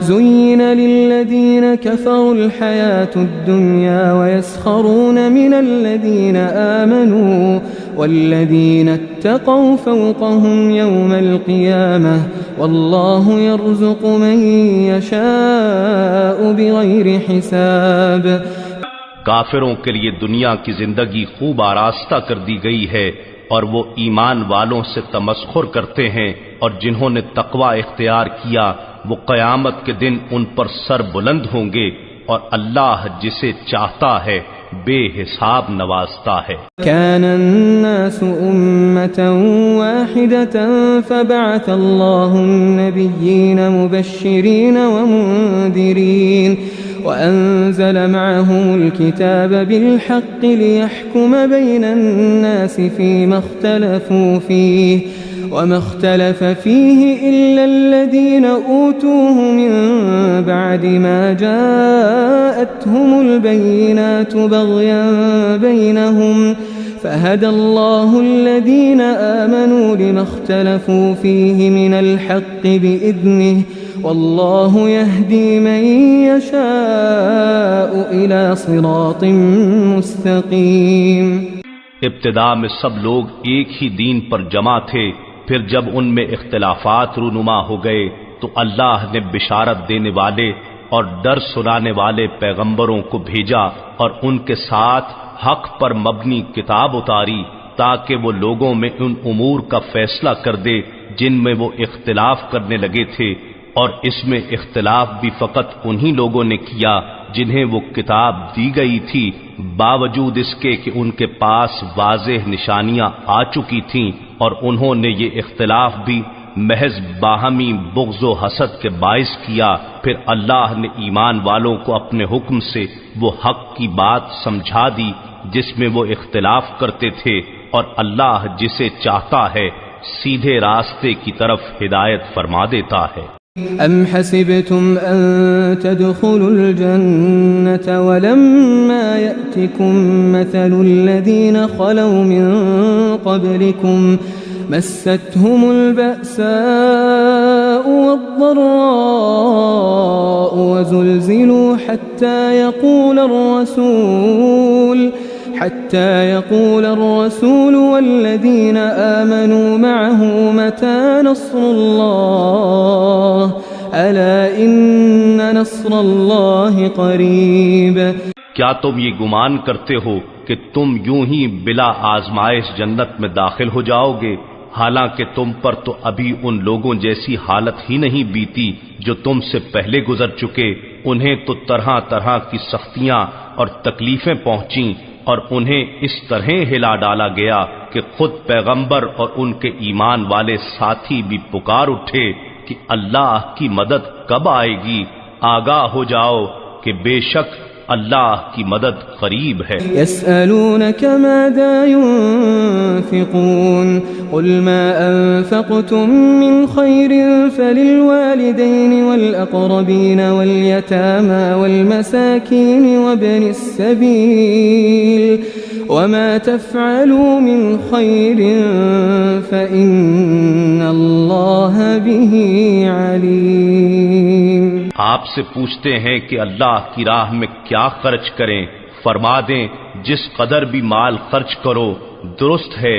زين للذين كفروا الحياة الدنيا ويسخرون من الذين آمنوا والذين اتقوا فوقهم يوم القيامة والله يرزق من يشاء بغير حساب۔ کافروں کے لیے دنیا کی زندگی خوب آراستہ کر دی گئی ہے اور وہ ایمان والوں سے تمسخر کرتے ہیں، اور جنہوں نے تقوی اختیار کیا وہ قیامت کے دن ان پر سر بلند ہوں گے، اور اللہ جسے چاہتا ہے بے حساب نوازتا ہے۔ كان الناس أمة واحدة فبعث الله النبيين مبشرين ومنذرين وأنزل معهم الكتاب بالحق ليحكم بين الناس فيما اختلفوا فيه وما اختلف فيه إلا الذين أوتوه من بعد ما جاءتهم البينات بغيا بينهم فهدى الله الذين آمنوا لما اختلفوا فيه من الحق بإذنه والله يهدي من يشاء إلى صراط مستقيم۔ ابتدا میں سب لوگ ایک ہی دین پر جمع تھے، پھر جب ان میں اختلافات رونما ہو گئے تو اللہ نے بشارت دینے والے اور ڈر سنانے والے پیغمبروں کو بھیجا اور ان کے ساتھ حق پر مبنی کتاب اتاری تاکہ وہ لوگوں میں ان امور کا فیصلہ کر دے جن میں وہ اختلاف کرنے لگے تھے، اور اس میں اختلاف بھی فقط انہی لوگوں نے کیا جنہیں وہ کتاب دی گئی تھی، باوجود اس کے کہ ان کے پاس واضح نشانیاں آ چکی تھیں، اور انہوں نے یہ اختلاف بھی محض باہمی بغض و حسد کے باعث کیا۔ پھر اللہ نے ایمان والوں کو اپنے حکم سے وہ حق کی بات سمجھا دی جس میں وہ اختلاف کرتے تھے، اور اللہ جسے چاہتا ہے سیدھے راستے کی طرف ہدایت فرما دیتا ہے۔ أم حسبتم أن تدخلوا الجنة ولما يأتكم مثل الذين خلوا من قبلكم مستهم البأساء والضراء وزلزلوا حتى يقول الرسول والذين آمنوا معه متى نصر الله ألا إن نصر الله قريب۔ کیا تم یہ گمان کرتے ہو کہ تم یوں ہی بلا آزمائش جنت میں داخل ہو جاؤ گے، حالانکہ تم پر تو ابھی ان لوگوں جیسی حالت ہی نہیں بیتی جو تم سے پہلے گزر چکے، انہیں تو طرح طرح کی سختیاں اور تکلیفیں پہنچیں، اور انہیں اس طرح ہلا ڈالا گیا کہ خود پیغمبر اور ان کے ایمان والے ساتھی بھی پکار اٹھے کہ اللہ کی مدد کب آئے گی، آگاہ ہو جاؤ کہ بے شک اللہ کی مدد قریب ہے۔ يسألونك ماذا ينفقون قل ما أنفقتم من خير فللوالدين والأقربين واليتامى والمساكين وابن السبيل وما تفعلوا من خير فإن الله به عليم۔ آپ سے پوچھتے ہیں کہ اللہ کی راہ میں کیا خرچ کریں، فرما دیں جس قدر بھی مال خرچ کرو درست ہے،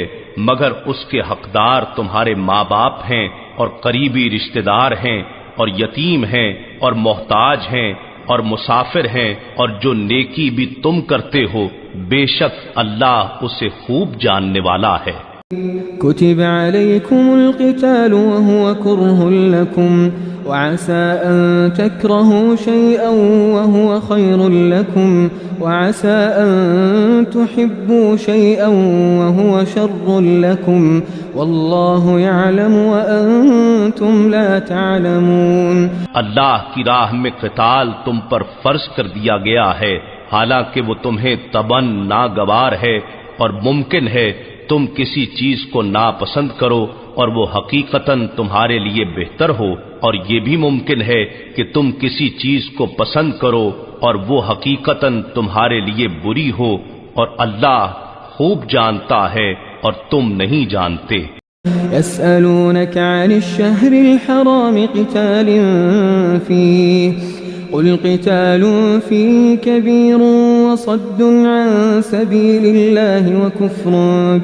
مگر اس کے حقدار تمہارے ماں باپ ہیں اور قریبی رشتہ دار ہیں اور یتیم ہیں اور محتاج ہیں اور مسافر ہیں، اور جو نیکی بھی تم کرتے ہو بے شک اللہ اسے خوب جاننے والا ہے۔ كتب عليكم القتال وهو كره لكم وعسى أن تكرهوا شيئا وهو خير لكم وعسى أن تحبوا شيئا وهو شر لكم والله يعلم وأنتم لا تعلمون۔ اللہ کی راہ میں قتال تم پر فرض کر دیا گیا ہے، حالانکہ وہ تمہیں طبعاً ناگوار ہے، اور ممکن ہے تم کسی چیز کو ناپسند کرو اور وہ حقیقتاً تمہارے لیے بہتر ہو، اور یہ بھی ممکن ہے کہ تم کسی چیز کو پسند کرو اور وہ حقیقتاً تمہارے لیے بری ہو، اور اللہ خوب جانتا ہے اور تم نہیں جانتے۔ يسألونك عن الشهر الحرام قتال فيه قل قتال فيه كبير وصد عن سبيل الله وكفر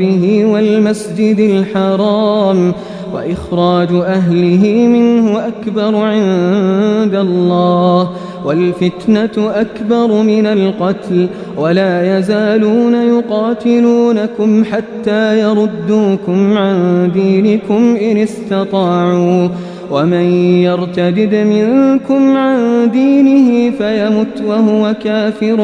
به والمسجد الحرام وإخراج أهله منه أكبر عند الله والفتنة أكبر من القتل ولا يزالون يقاتلونكم حتى يردوكم عن دينكم إن استطاعوا ومن يرتدد منكم عن دينه فيمت وهو كافر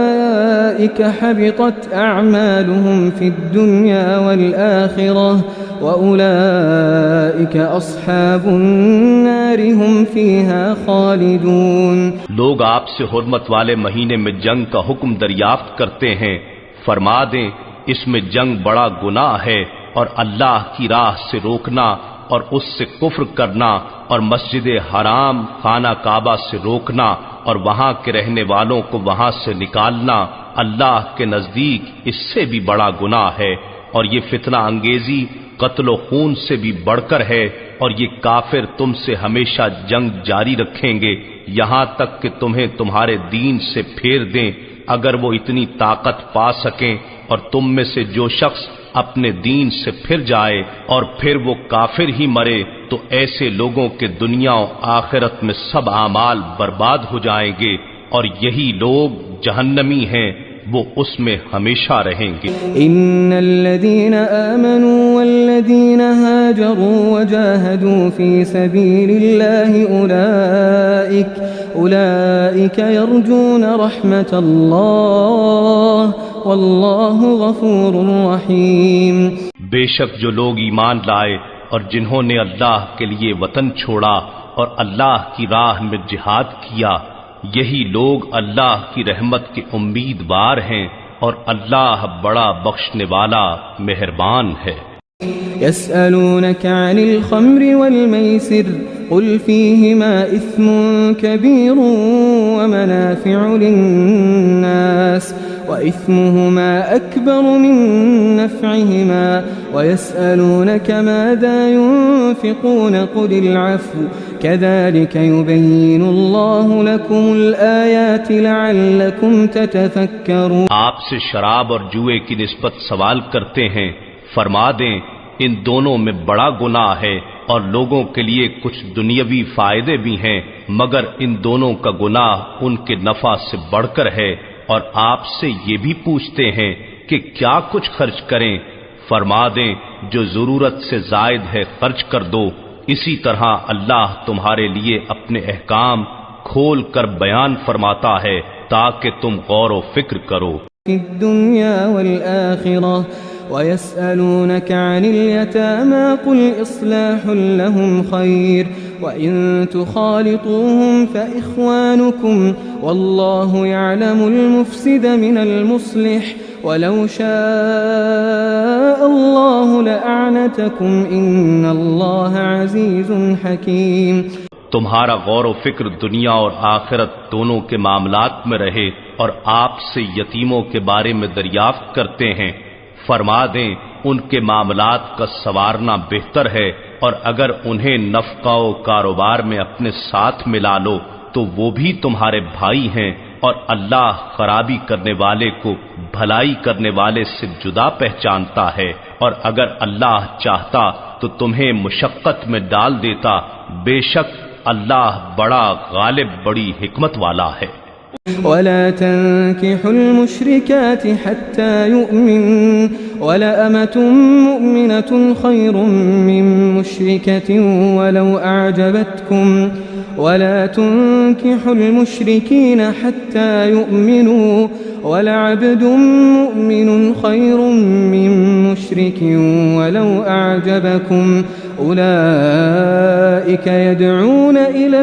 فأولئك حبطت أعمالهم في الدنيا والآخرة وأولئك أصحاب النار هم فيها خالدون۔ لوگ آپ سے حرمت والے مہینے میں جنگ کا حکم دریافت کرتے ہیں، فرما دیں اس میں جنگ بڑا گناہ ہے، اور اللہ کی راہ سے روکنا اور اس سے کفر کرنا اور مسجد حرام خانہ کعبہ سے روکنا اور وہاں کے رہنے والوں کو وہاں سے نکالنا اللہ کے نزدیک اس سے بھی بڑا گناہ ہے، اور یہ فتنہ انگیزی قتل و خون سے بھی بڑھ کر ہے، اور یہ کافر تم سے ہمیشہ جنگ جاری رکھیں گے یہاں تک کہ تمہیں تمہارے دین سے پھیر دیں، اگر وہ اتنی طاقت پا سکیں، اور تم میں سے جو شخص اپنے دین سے پھر جائے اور پھر وہ کافر ہی مرے تو ایسے لوگوں کے دنیا و آخرت میں سب اعمال برباد ہو جائیں گے، اور یہی لوگ جہنمی ہیں، وہ اس میں ہمیشہ رہیں گے۔ ان الذين آمنوا والذين هاجروا وجاهدوا في سبيل الله اولئك يرجون رحمة الله والله غفور رحیم۔ بے شک جو لوگ ایمان لائے اور جنہوں نے اللہ کے لیے وطن چھوڑا اور اللہ کی راہ میں جہاد کیا، یہی لوگ اللہ کی رحمت کے امیدوار ہیں، اور اللہ بڑا بخشنے والا مہربان ہے۔ يسألونك عن الخمر والميسر قل فيهما إثم كبير ومنافع للناس وإثمهما أكبر من نفعهما ويسألونك ماذا ينفقون قل العفو كذلك يبين الله لكم الآيات لعلكم تتفكرون۔ آپ سے شراب اور جوئے کی نسبت سوال کرتے ہیں، فرما دیں ان دونوں میں بڑا گناہ ہے اور لوگوں کے لیے کچھ دنیاوی فائدے بھی ہیں، مگر ان دونوں کا گناہ ان کے نفع سے بڑھ کر ہے، اور آپ سے یہ بھی پوچھتے ہیں کہ کیا کچھ خرچ کریں، فرما دیں جو ضرورت سے زائد ہے خرچ کر دو، اسی طرح اللہ تمہارے لیے اپنے احکام کھول کر بیان فرماتا ہے تاکہ تم غور و فکر کرو۔ فی الدنیا والآخرہ ويسألونك عن اليتامى قل إصلاح لهم خير وإن تخالطوهم فإخوانكم والله يعلم المفسد من المصلح ولو شاء الله لأعنتكم إن الله عزيز حكيم۔ تمہارا غور و فکر دنیا اور آخرت دونوں کے معاملات میں رہے، اور آپ سے یتیموں کے بارے میں دریافت کرتے ہیں، فرما دیں ان کے معاملات کا سنوارنا بہتر ہے، اور اگر انہیں نفقہ و کاروبار میں اپنے ساتھ ملا لو تو وہ بھی تمہارے بھائی ہیں، اور اللہ خرابی کرنے والے کو بھلائی کرنے والے سے جدا پہچانتا ہے، اور اگر اللہ چاہتا تو تمہیں مشقت میں ڈال دیتا، بے شک اللہ بڑا غالب بڑی حکمت والا ہے۔ ولا تنكحوا المشركات حتى يؤمنوا ولأمة مؤمنة خير من مشركة ولو أعجبتكم ولا تنكحوا المشركين حتى يؤمنوا ولعبد مؤمن خير من مشرك ولو أعجبكم أولئك يدعون إلى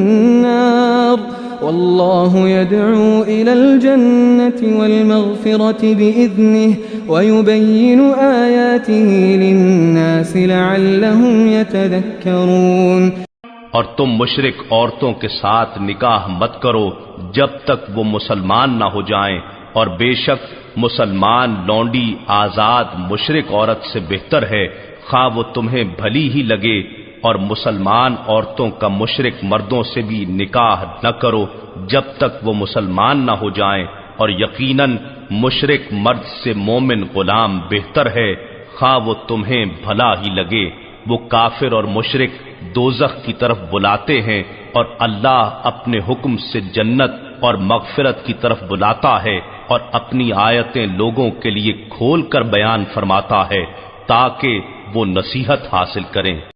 النار والله يدعو إلى الجنة والمغفرة بإذنه ويبين آياته للناس لعلهم يتذكرون۔ اور تم مشرک عورتوں کے ساتھ نکاح مت کرو جب تک وہ مسلمان نہ ہو جائیں، اور بے شک مسلمان لونڈی آزاد مشرک عورت سے بہتر ہے، خواہ وہ تمہیں بھلی ہی لگے، اور مسلمان عورتوں کا مشرک مردوں سے بھی نکاح نہ کرو جب تک وہ مسلمان نہ ہو جائیں، اور یقیناً مشرک مرد سے مومن غلام بہتر ہے، خواہ وہ تمہیں بھلا ہی لگے۔ وہ کافر اور مشرک دوزخ کی طرف بلاتے ہیں، اور اللہ اپنے حکم سے جنت اور مغفرت کی طرف بلاتا ہے، اور اپنی آیتیں لوگوں کے لیے کھول کر بیان فرماتا ہے تاکہ وہ نصیحت حاصل کریں۔